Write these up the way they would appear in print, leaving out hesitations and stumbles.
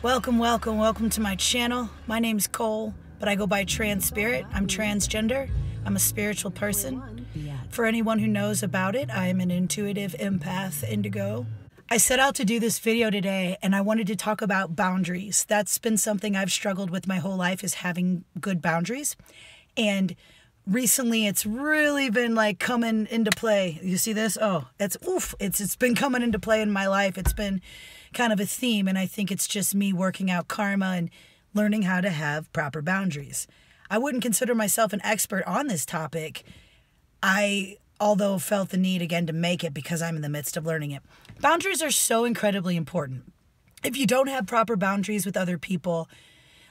Welcome to my channel. My name's Cole, but I go by Trans Spirit. I'm transgender. I'm a spiritual person. For anyone who knows about it, I am an intuitive empath indigo. I set out to do this video today and I wanted to talk about boundaries. That's been something I've struggled with my whole life, is having good boundaries. And recently it's really been like coming into play. You see this? Oh, it's been coming into play in my life. It's been kind of a theme, and I think it's just me working out karma and learning how to have proper boundaries. I wouldn't consider myself an expert on this topic. Although felt the need again to make it because I'm in the midst of learning it. Boundaries are so incredibly important. If you don't have proper boundaries with other people,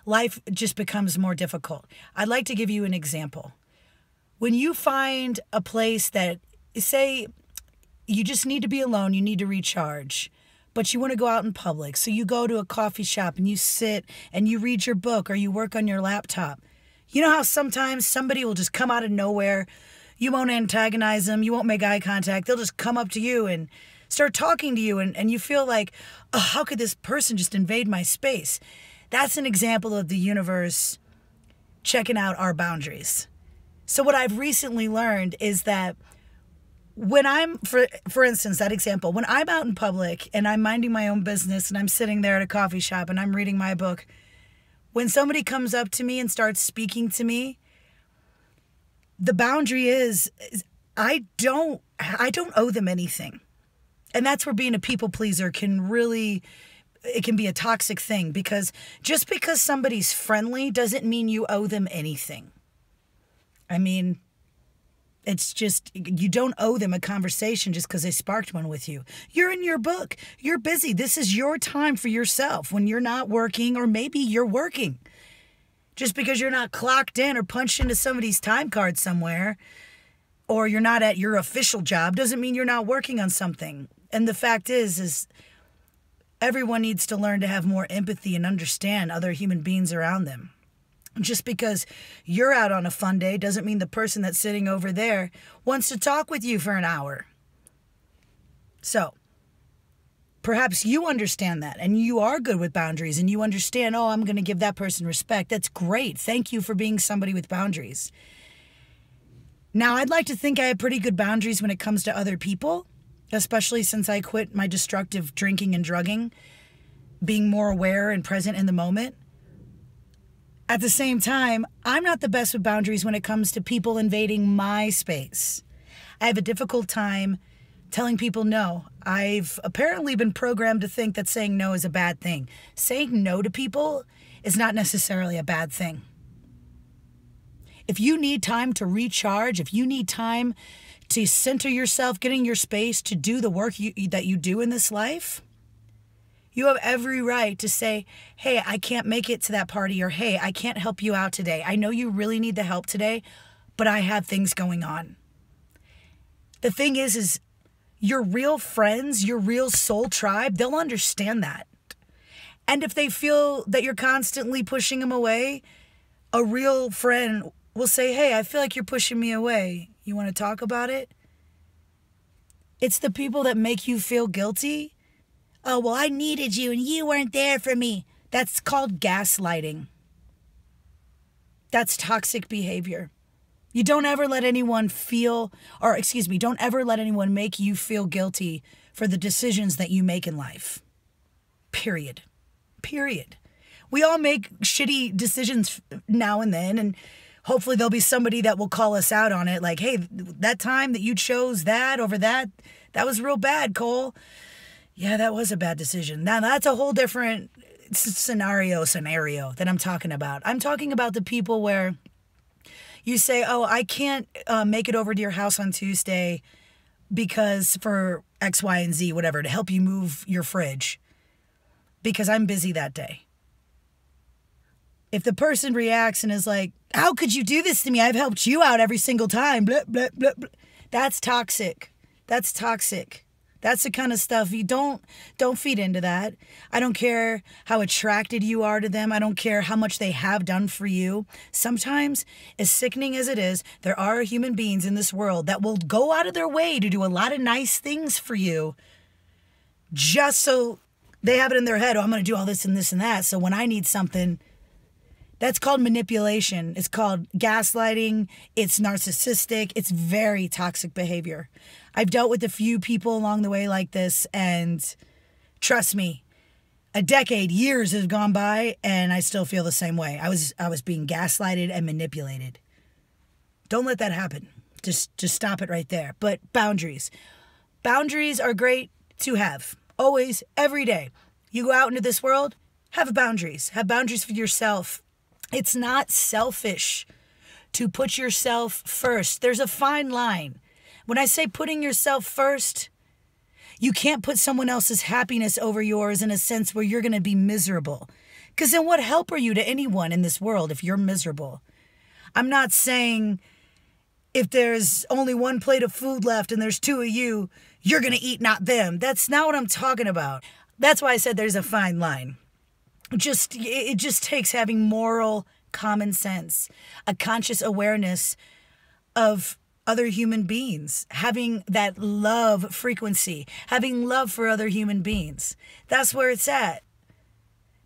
life just becomes more difficult. I'd like to give you an example. When you find a place that, say, you just need to be alone, you need to recharge, but you want to go out in public. So you go to a coffee shop and you sit and you read your book or you work on your laptop. You know how sometimes somebody will just come out of nowhere. You won't antagonize them. You won't make eye contact. They'll just come up to you and start talking to you. And you feel like, oh, how could this person just invade my space? That's an example of the universe checking out our boundaries. So what I've recently learned is that when I'm, for instance, that example, when I'm out in public and I'm minding my own business and I'm sitting there at a coffee shop and I'm reading my book, when somebody comes up to me and starts speaking to me, the boundary is I don't owe them anything. And that's where being a people pleaser can really, it can be a toxic thing, because just because somebody's friendly doesn't mean you owe them anything. I mean, it's just, you don't owe them a conversation just because they sparked one with you. You're in your book. You're busy. This is your time for yourself when you're not working, or maybe you're working. Just because you're not clocked in or punched into somebody's time card somewhere, or you're not at your official job, doesn't mean you're not working on something. And the fact is everyone needs to learn to have more empathy and understand other human beings around them. Just because you're out on a fun day doesn't mean the person that's sitting over there wants to talk with you for an hour. So perhaps you understand that and you are good with boundaries and you understand, oh, I'm going to give that person respect. That's great. Thank you for being somebody with boundaries. Now, I'd like to think I have pretty good boundaries when it comes to other people, especially since I quit my destructive drinking and drugging, being more aware and present in the moment. At the same time, I'm not the best with boundaries when it comes to people invading my space. I have a difficult time telling people no. I've apparently been programmed to think that saying no is a bad thing. Saying no to people is not necessarily a bad thing. If you need time to recharge, if you need time to center yourself, getting your space to do the work that you do in this life, you have every right to say, hey, I can't make it to that party, or hey, I can't help you out today. I know you really need the help today, but I have things going on. The thing is your real friends, your real soul tribe, they'll understand that. And if they feel that you're constantly pushing them away, a real friend will say, hey, I feel like you're pushing me away. You want to talk about it? It's the people that make you feel guilty. Oh, well, I needed you and you weren't there for me. That's called gaslighting. That's toxic behavior. You don't ever let anyone don't ever let anyone make you feel guilty for the decisions that you make in life. Period. We all make shitty decisions now and then, and hopefully there'll be somebody that will call us out on it. Like, hey, that time that you chose that over that was real bad, Cole. Yeah, that was a bad decision. Now, that's a whole different scenario that I'm talking about. I'm talking about the people where you say, oh, I can't make it over to your house on Tuesday because for X, Y, and Z, whatever, to help you move your fridge because I'm busy that day. If the person reacts and is like, how could you do this to me? I've helped you out every single time. Blah, blah, blah, blah. That's toxic. That's the kind of stuff you don't feed into that. I don't care how attracted you are to them. I don't care how much they have done for you. Sometimes, as sickening as it is, there are human beings in this world that will go out of their way to do a lot of nice things for you just so They have it in their head, oh, I'm going to do all this and this and that. So when I need something, that's called manipulation. It's called gaslighting. It's narcissistic. It's very toxic behavior. I've dealt with a few people along the way like this, and trust me, a decade, years have gone by, and I still feel the same way. I was being gaslighted and manipulated. Don't let that happen. Just stop it right there. But boundaries. Boundaries are great to have. Always, every day. You go out into this world, have boundaries. Have boundaries for yourself. It's not selfish to put yourself first. There's a fine line. When I say putting yourself first, you can't put someone else's happiness over yours in a sense where you're going to be miserable. Because then what help are you to anyone in this world if you're miserable? I'm not saying if there's only one plate of food left and there's two of you, you're going to eat, not them. That's not what I'm talking about. That's why I said there's a fine line. It just takes having moral common sense, a conscious awareness of other human beings, having that love frequency, having love for other human beings. That's where it's at.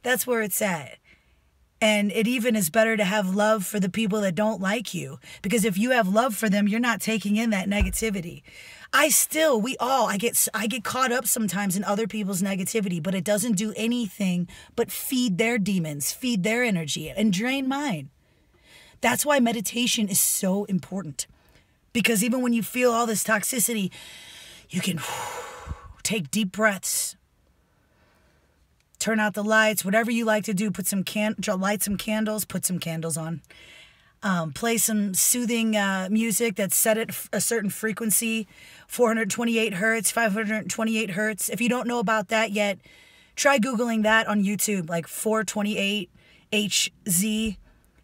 That's where it's at. And it even is better to have love for the people that don't like you, because if you have love for them, you're not taking in that negativity. I get caught up sometimes in other people's negativity, but it doesn't do anything but feed their demons, feed their energy, and drain mine. That's why meditation is so important. Because even when you feel all this toxicity, you can take deep breaths, turn out the lights, whatever you like to do, light some candles, put some candles on, play some soothing music that's set at a certain frequency, 428 hertz, 528 hertz. If you don't know about that yet, try Googling that on YouTube, like 428 HZ.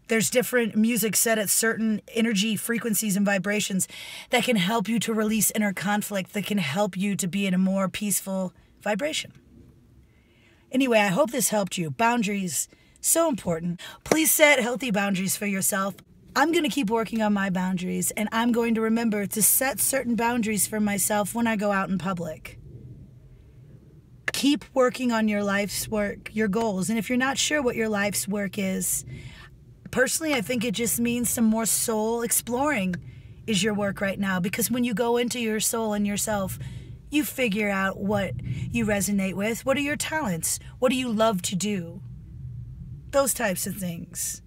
There's different music set at certain energy frequencies and vibrations that can help you to release inner conflict, that can help you to be in a more peaceful vibration. Anyway, I hope this helped you. Boundaries, so important. Please set healthy boundaries for yourself. I'm going to keep working on my boundaries, and I'm going to remember to set certain boundaries for myself when I go out in public. Keep working on your life's work, your goals. And if you're not sure what your life's work is, personally, I think it just means some more soul exploring is your work right now. Because when you go into your soul and yourself, you figure out what you resonate with. What are your talents? What do you love to do? Those types of things.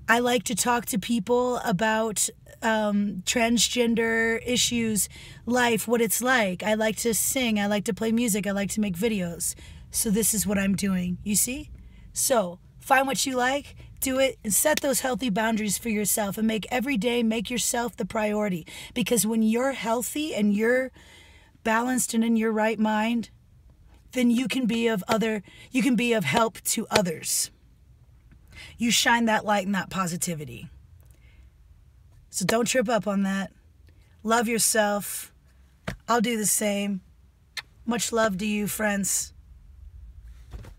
I like to talk to people about transgender issues, life, what it's like. I like to sing. I like to play music. I like to make videos. So this is what I'm doing. You see? So find what you like. Do it and set those healthy boundaries for yourself, and make yourself the priority. Because when you're healthy and you're balanced and in your right mind, then you can be of help to others. You shine that light and that positivity. So don't trip up on that. Love yourself. I'll do the same. Much love to you, friends.